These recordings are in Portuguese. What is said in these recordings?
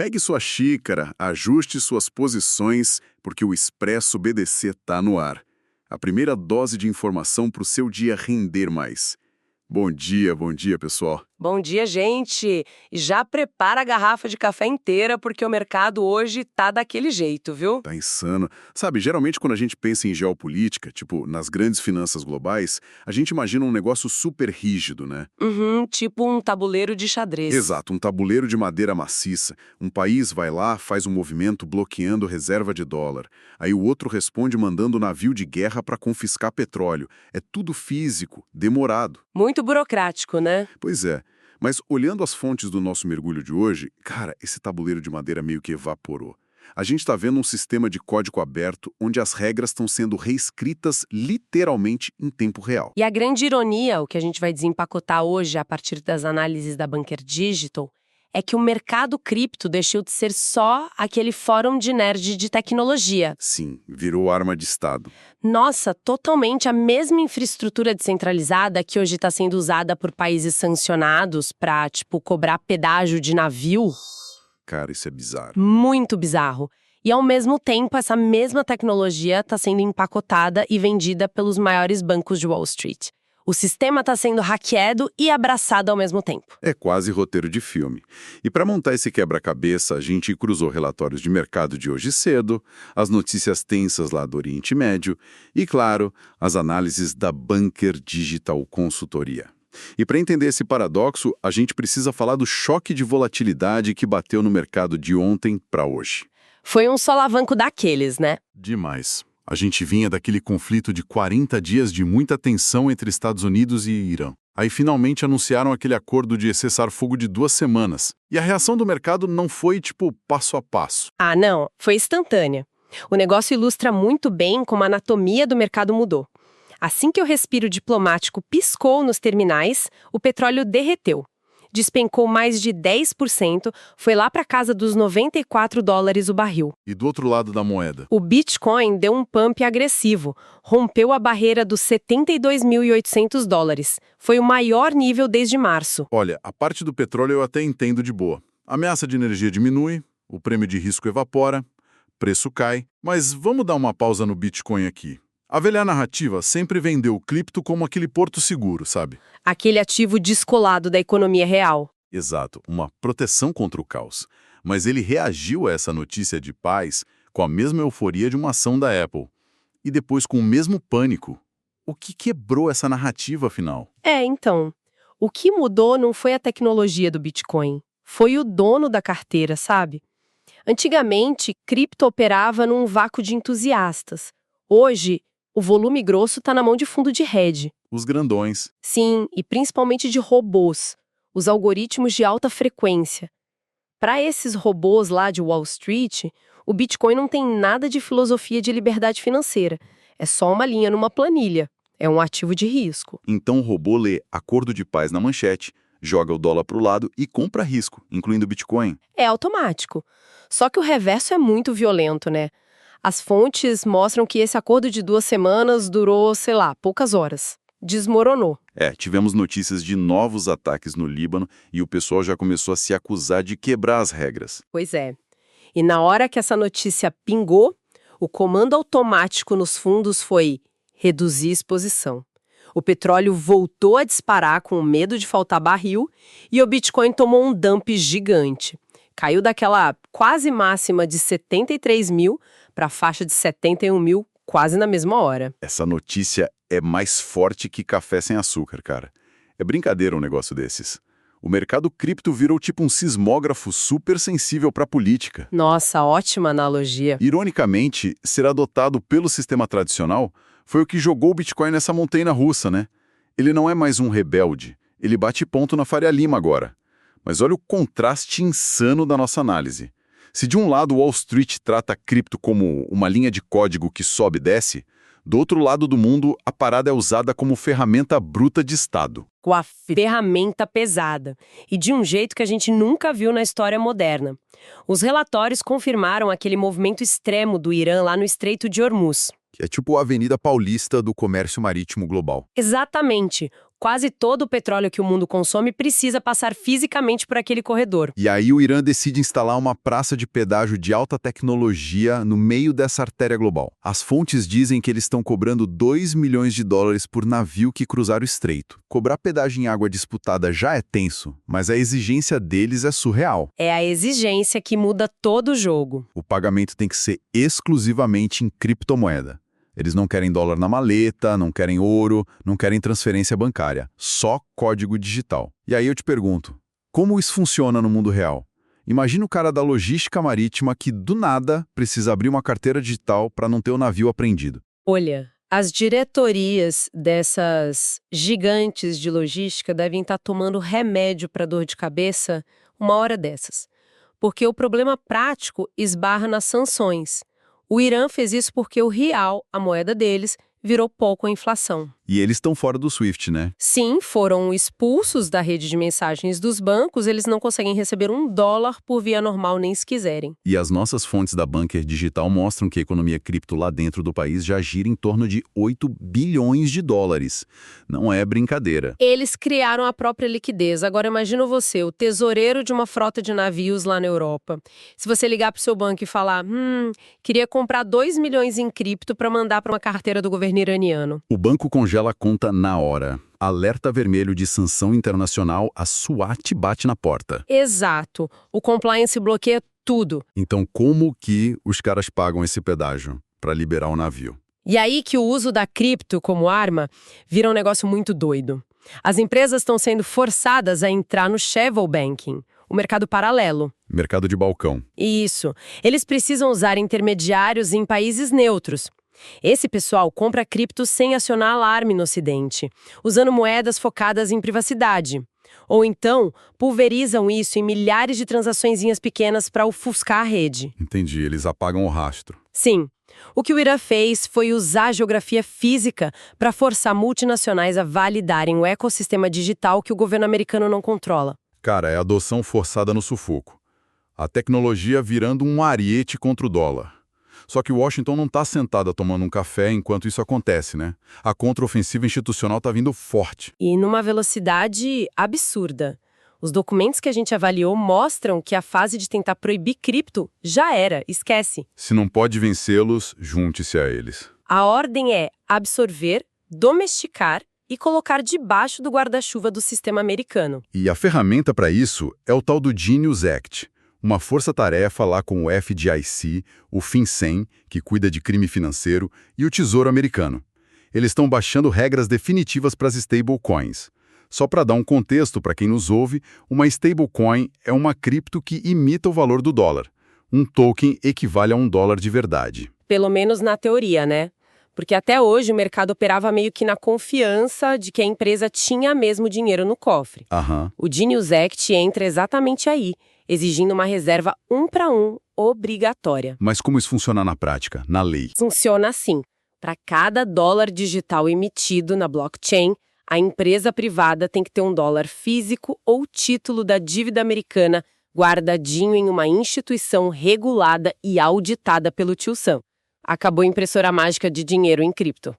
Pegue sua xícara, ajuste suas posições, porque o Expresso BDC tá no ar. A primeira dose de informação para o seu dia render mais. Bom dia, pessoal. Bom dia, gente! E já prepara a garrafa de café inteira, porque o mercado hoje tá daquele jeito, viu? Tá insano. Sabe, geralmente quando a gente pensa em geopolítica, tipo nas grandes finanças globais, a gente imagina um negócio super rígido, né? Tipo um tabuleiro de xadrez. Exato, um tabuleiro de madeira maciça. Um país vai lá, faz um movimento bloqueando reserva de dólar. Aí o outro responde mandando navio de guerra para confiscar petróleo. É tudo físico, demorado. Muito burocrático, né? Pois é. Mas olhando as fontes do nosso mergulho de hoje, cara, esse tabuleiro de madeira meio que evaporou. A gente está vendo um sistema de código aberto onde as regras estão sendo reescritas literalmente em tempo real. E a grande ironia, o que a gente vai desempacotar hoje a partir das análises da Banker Digital, é que o mercado cripto deixou de ser só aquele fórum de nerd de tecnologia. Sim, virou arma de Estado. Nossa, totalmente a mesma infraestrutura descentralizada que hoje está sendo usada por países sancionados para, cobrar pedágio de navio. Cara, isso é bizarro. Muito bizarro. E, ao mesmo tempo, essa mesma tecnologia está sendo empacotada e vendida pelos maiores bancos de Wall Street. O sistema está sendo hackeado e abraçado ao mesmo tempo. É quase roteiro de filme. E para montar esse quebra-cabeça, a gente cruzou relatórios de mercado de hoje cedo, as notícias tensas lá do Oriente Médio e, claro, as análises da Banker Digital Consultoria. E para entender esse paradoxo, a gente precisa falar do choque de volatilidade que bateu no mercado de ontem para hoje. Foi um solavanco daqueles, né? Demais. A gente vinha daquele conflito de 40 dias de muita tensão entre Estados Unidos e Irã. Aí finalmente anunciaram aquele acordo de cessar-fogo de 2 semanas. E a reação do mercado não foi, passo a passo. Ah, não. Foi instantânea. O negócio ilustra muito bem como a anatomia do mercado mudou. Assim que o respiro diplomático piscou nos terminais, o petróleo derreteu. Despencou mais de 10%, foi lá para casa dos $94 o barril. E do outro lado da moeda? O Bitcoin deu um pump agressivo, rompeu a barreira dos $72.800. Foi o maior nível desde março. Olha, a parte do petróleo eu até entendo de boa. A ameaça de energia diminui, o prêmio de risco evapora, preço cai, mas vamos dar uma pausa no Bitcoin aqui. A velha narrativa sempre vendeu o cripto como aquele porto seguro, sabe? Aquele ativo descolado da economia real. Exato, uma proteção contra o caos. Mas ele reagiu a essa notícia de paz com a mesma euforia de uma ação da Apple. E depois com o mesmo pânico. O que quebrou essa narrativa, afinal? Então, o que mudou não foi a tecnologia do Bitcoin. Foi o dono da carteira, sabe? Antigamente, cripto operava num vácuo de entusiastas. Hoje, o volume grosso está na mão de fundo de hedge. Os grandões. Sim, e principalmente de robôs, os algoritmos de alta frequência. Para esses robôs lá de Wall Street, o Bitcoin não tem nada de filosofia de liberdade financeira. É só uma linha numa planilha. É um ativo de risco. Então o robô lê acordo de paz na manchete, joga o dólar para o lado e compra risco, incluindo o Bitcoin. É automático. Só que o reverso é muito violento, né? As fontes mostram que esse acordo de 2 semanas durou, poucas horas. Desmoronou. Tivemos notícias de novos ataques no Líbano e o pessoal já começou a se acusar de quebrar as regras. Pois é. E na hora que essa notícia pingou, o comando automático nos fundos foi reduzir exposição. O petróleo voltou a disparar com medo de faltar barril e o Bitcoin tomou um dump gigante. Caiu daquela quase máxima de 73 mil para a faixa de 71 mil quase na mesma hora. Essa notícia é mais forte que café sem açúcar, cara. É brincadeira um negócio desses. O mercado cripto virou tipo um sismógrafo super sensível para a política. Nossa, ótima analogia. Ironicamente, ser adotado pelo sistema tradicional foi o que jogou o Bitcoin nessa montanha russa, né? Ele não é mais um rebelde. Ele bate ponto na Faria Lima agora. Mas olha o contraste insano da nossa análise. Se de um lado Wall Street trata a cripto como uma linha de código que sobe e desce, do outro lado do mundo a parada é usada como ferramenta bruta de Estado. Com a ferramenta pesada. E de um jeito que a gente nunca viu na história moderna. Os relatórios confirmaram aquele movimento extremo do Irã lá no Estreito de Hormuz. Que é tipo a Avenida Paulista do comércio marítimo global. Exatamente. Quase todo o petróleo que o mundo consome precisa passar fisicamente por aquele corredor. E aí o Irã decide instalar uma praça de pedágio de alta tecnologia no meio dessa artéria global. As fontes dizem que eles estão cobrando 2 milhões de dólares por navio que cruzar o estreito. Cobrar pedágio em água disputada já é tenso, mas a exigência deles é surreal. É a exigência que muda todo o jogo. O pagamento tem que ser exclusivamente em criptomoeda. Eles não querem dólar na maleta, não querem ouro, não querem transferência bancária. Só código digital. E aí eu te pergunto, como isso funciona no mundo real? Imagina o cara da logística marítima que, do nada, precisa abrir uma carteira digital para não ter o navio apreendido. Olha, as diretorias dessas gigantes de logística devem estar tomando remédio para dor de cabeça uma hora dessas. Porque o problema prático esbarra nas sanções. O Irã fez isso porque o real, a moeda deles, virou pó com a inflação. E eles estão fora do SWIFT, né? Sim, foram expulsos da rede de mensagens dos bancos, eles não conseguem receber $1 por via normal nem se quiserem. E as nossas fontes da Bunker Digital mostram que a economia cripto lá dentro do país já gira em torno de 8 bilhões de dólares. Não é brincadeira. Eles criaram a própria liquidez. Agora imagina você, o tesoureiro de uma frota de navios lá na Europa. Se você ligar para o seu banco e falar, queria comprar 2 milhões em cripto para mandar para uma carteira do governo iraniano. O banco congela a conta na hora. Alerta vermelho de sanção internacional, a SWAT bate na porta. Exato. O compliance bloqueia tudo. Então como que os caras pagam esse pedágio para liberar o navio? E aí que o uso da cripto como arma vira um negócio muito doido. As empresas estão sendo forçadas a entrar no shadow banking, o mercado paralelo. Mercado de balcão. Isso. Eles precisam usar intermediários em países neutros. Esse pessoal compra cripto sem acionar alarme no Ocidente, usando moedas focadas em privacidade. Ou então, pulverizam isso em milhares de transaçõezinhas pequenas para ofuscar a rede. Entendi, eles apagam o rastro. Sim. O que o Irã fez foi usar a geografia física para forçar multinacionais a validarem o ecossistema digital que o governo americano não controla. Cara, é adoção forçada no sufoco. A tecnologia virando um ariete contra o dólar. Só que Washington não está sentada tomando um café enquanto isso acontece, né? A contraofensiva institucional está vindo forte. E numa velocidade absurda. Os documentos que a gente avaliou mostram que a fase de tentar proibir cripto já era, esquece. Se não pode vencê-los, junte-se a eles. A ordem é absorver, domesticar e colocar debaixo do guarda-chuva do sistema americano. E a ferramenta para isso é o tal do Genius Act, uma força-tarefa lá com o FDIC, o FinCEN, que cuida de crime financeiro, e o Tesouro Americano. Eles estão baixando regras definitivas para as stablecoins. Só para dar um contexto para quem nos ouve, uma stablecoin é uma cripto que imita o valor do dólar. Um token equivale a $1 de verdade. Pelo menos na teoria, né? Porque até hoje o mercado operava meio que na confiança de que a empresa tinha mesmo dinheiro no cofre. O Genius Act entra exatamente aí, exigindo uma reserva 1-para-1 obrigatória. Mas como isso funciona na prática, na lei? Funciona assim. Para cada dólar digital emitido na blockchain, a empresa privada tem que ter um dólar físico ou título da dívida americana guardadinho em uma instituição regulada e auditada pelo Tio Sam. Acabou a impressora mágica de dinheiro em cripto.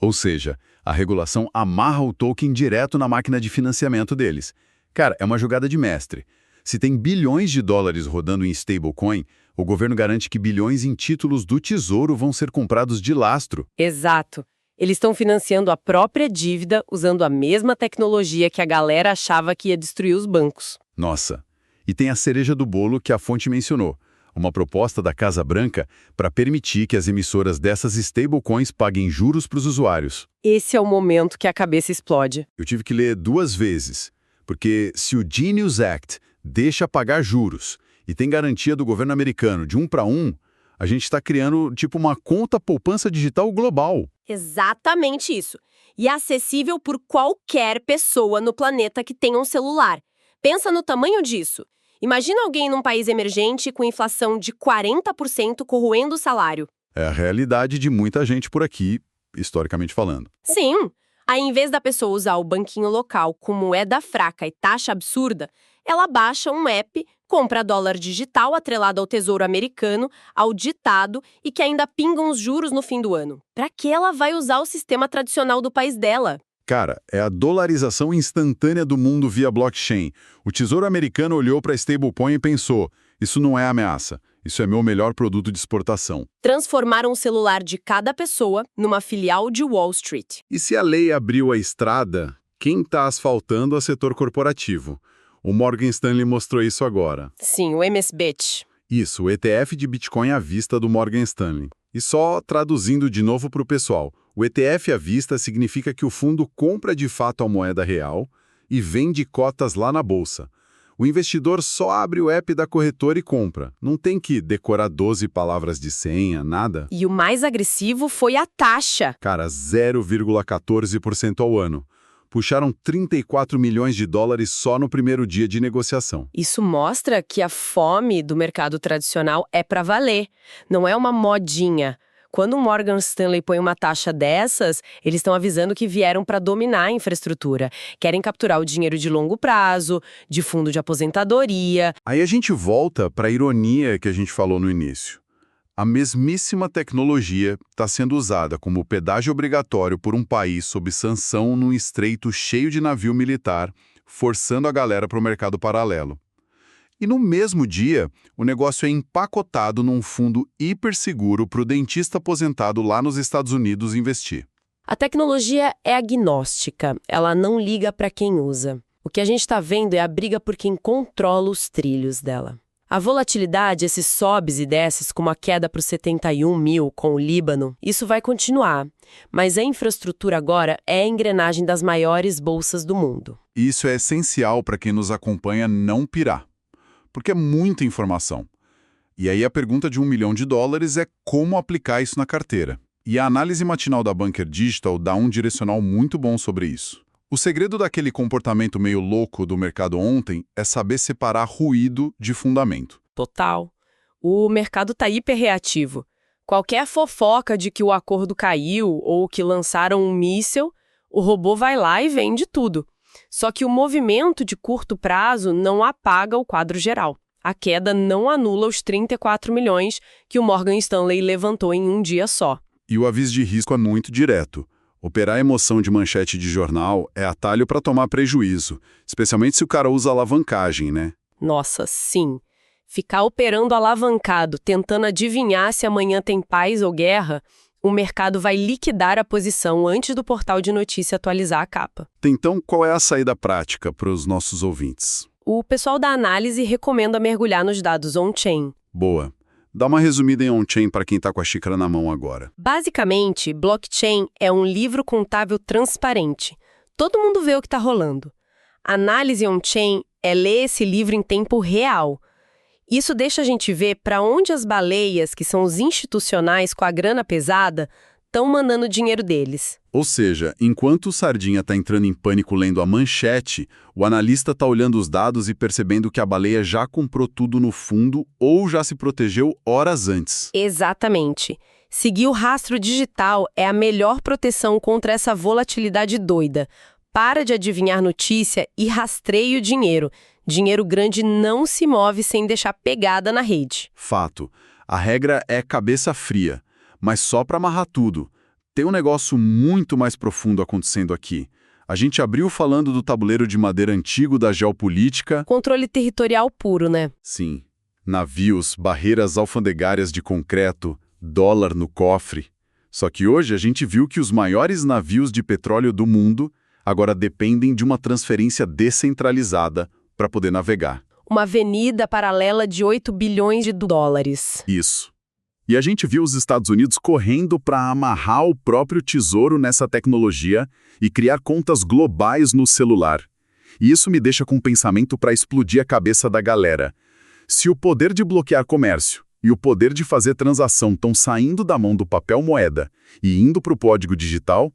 Ou seja, a regulação amarra o token direto na máquina de financiamento deles. Cara, é uma jogada de mestre. Se tem bilhões de dólares rodando em stablecoin, o governo garante que bilhões em títulos do Tesouro vão ser comprados de lastro. Exato. Eles estão financiando a própria dívida usando a mesma tecnologia que a galera achava que ia destruir os bancos. Nossa. E tem a cereja do bolo que a fonte mencionou. Uma proposta da Casa Branca para permitir que as emissoras dessas stablecoins paguem juros para os usuários. Esse é o momento que a cabeça explode. Eu tive que ler 2 vezes, porque se o Genius Act deixa pagar juros e tem garantia do governo americano de 1-para-1, a gente está criando tipo uma conta poupança digital global. Exatamente isso. E acessível por qualquer pessoa no planeta que tenha um celular. Pensa no tamanho disso. Imagina alguém num país emergente com inflação de 40% corroendo o salário. É a realidade de muita gente por aqui, historicamente falando. Sim. Aí, em vez da pessoa usar o banquinho local com moeda fraca e taxa absurda, ela baixa um app, compra dólar digital atrelado ao Tesouro Americano, auditado e que ainda pinga uns juros no fim do ano. Pra que ela vai usar o sistema tradicional do país dela? Cara, é a dolarização instantânea do mundo via blockchain. O Tesouro Americano olhou para a stablecoin e pensou, isso não é ameaça, isso é meu melhor produto de exportação. Transformaram o celular de cada pessoa numa filial de Wall Street. E se a lei abriu a estrada, quem está asfaltando é o setor corporativo? O Morgan Stanley mostrou isso agora. Sim, o MSBit. Isso, o ETF de Bitcoin à vista do Morgan Stanley. E só traduzindo de novo para o pessoal, o ETF à vista significa que o fundo compra de fato a moeda real e vende cotas lá na bolsa. O investidor só abre o app da corretora e compra. Não tem que decorar 12 palavras de senha, nada. E o mais agressivo foi a taxa. Cara, 0,14% ao ano. Puxaram 34 milhões de dólares só no primeiro dia de negociação. Isso mostra que a fome do mercado tradicional é para valer. Não é uma modinha. Quando o Morgan Stanley põe uma taxa dessas, eles estão avisando que vieram para dominar a infraestrutura. Querem capturar o dinheiro de longo prazo, de fundo de aposentadoria. Aí a gente volta para a ironia que a gente falou no início. A mesmíssima tecnologia está sendo usada como pedágio obrigatório por um país sob sanção num estreito cheio de navio militar, forçando a galera para o mercado paralelo. E no mesmo dia, o negócio é empacotado num fundo hiperseguro para o dentista aposentado lá nos Estados Unidos investir. A tecnologia é agnóstica, ela não liga para quem usa. O que a gente está vendo é a briga por quem controla os trilhos dela. A volatilidade, esses sobes e desces, como a queda para os 71 mil com o Líbano, isso vai continuar. Mas a infraestrutura agora é a engrenagem das maiores bolsas do mundo. E isso é essencial para quem nos acompanha não pirar. Porque é muita informação. E aí a pergunta de $1 milhão é como aplicar isso na carteira. E a análise matinal da Bunker Digital dá um direcional muito bom sobre isso. O segredo daquele comportamento meio louco do mercado ontem é saber separar ruído de fundamento. Total. O mercado está hiperreativo. Qualquer fofoca de que o acordo caiu ou que lançaram um míssil, o robô vai lá e vende tudo. Só que o movimento de curto prazo não apaga o quadro geral. A queda não anula os 34 milhões que o Morgan Stanley levantou em um dia só. E o aviso de risco é muito direto. Operar emoção de manchete de jornal é atalho para tomar prejuízo, especialmente se o cara usa alavancagem, né? Nossa, sim. Ficar operando alavancado, tentando adivinhar se amanhã tem paz ou guerra, o mercado vai liquidar a posição antes do portal de notícia atualizar a capa. Então, qual é a saída prática para os nossos ouvintes? O pessoal da análise recomenda mergulhar nos dados on-chain. Boa. Dá uma resumida em on-chain para quem está com a xícara na mão agora. Basicamente, blockchain é um livro contábil transparente. Todo mundo vê o que está rolando. Análise on-chain é ler esse livro em tempo real. Isso deixa a gente ver para onde as baleias, que são os institucionais com a grana pesada, estão mandando o dinheiro deles. Ou seja, enquanto o Sardinha está entrando em pânico lendo a manchete, o analista está olhando os dados e percebendo que a baleia já comprou tudo no fundo ou já se protegeu horas antes. Exatamente. Seguir o rastro digital é a melhor proteção contra essa volatilidade doida. Para de adivinhar notícia e rastreie o dinheiro. Dinheiro grande não se move sem deixar pegada na rede. Fato. A regra é cabeça fria, mas só para amarrar tudo. Tem um negócio muito mais profundo acontecendo aqui. A gente abriu falando do tabuleiro de madeira antigo da geopolítica. Controle territorial puro, né? Sim. Navios, barreiras alfandegárias de concreto, dólar no cofre. Só que hoje a gente viu que os maiores navios de petróleo do mundo agora dependem de uma transferência descentralizada para poder navegar. Uma avenida paralela de 8 bilhões de dólares. Isso. E a gente viu os Estados Unidos correndo para amarrar o próprio tesouro nessa tecnologia e criar contas globais no celular. E isso me deixa com um pensamento para explodir a cabeça da galera. Se o poder de bloquear comércio e o poder de fazer transação estão saindo da mão do papel moeda e indo para o código digital,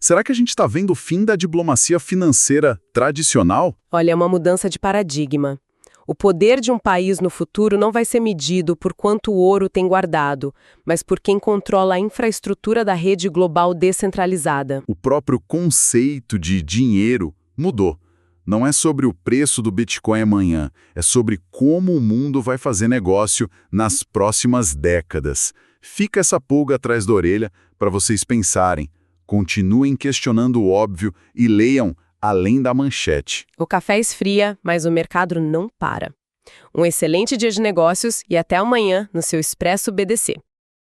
será que a gente está vendo o fim da diplomacia financeira tradicional? Olha, é uma mudança de paradigma. O poder de um país no futuro não vai ser medido por quanto ouro tem guardado, mas por quem controla a infraestrutura da rede global descentralizada. O próprio conceito de dinheiro mudou. Não é sobre o preço do Bitcoin amanhã, é sobre como o mundo vai fazer negócio nas próximas décadas. Fica essa pulga atrás da orelha para vocês pensarem. Continuem questionando o óbvio e leiam além da manchete. O café esfria, mas o mercado não para. Um excelente dia de negócios e até amanhã no seu Expresso BDC.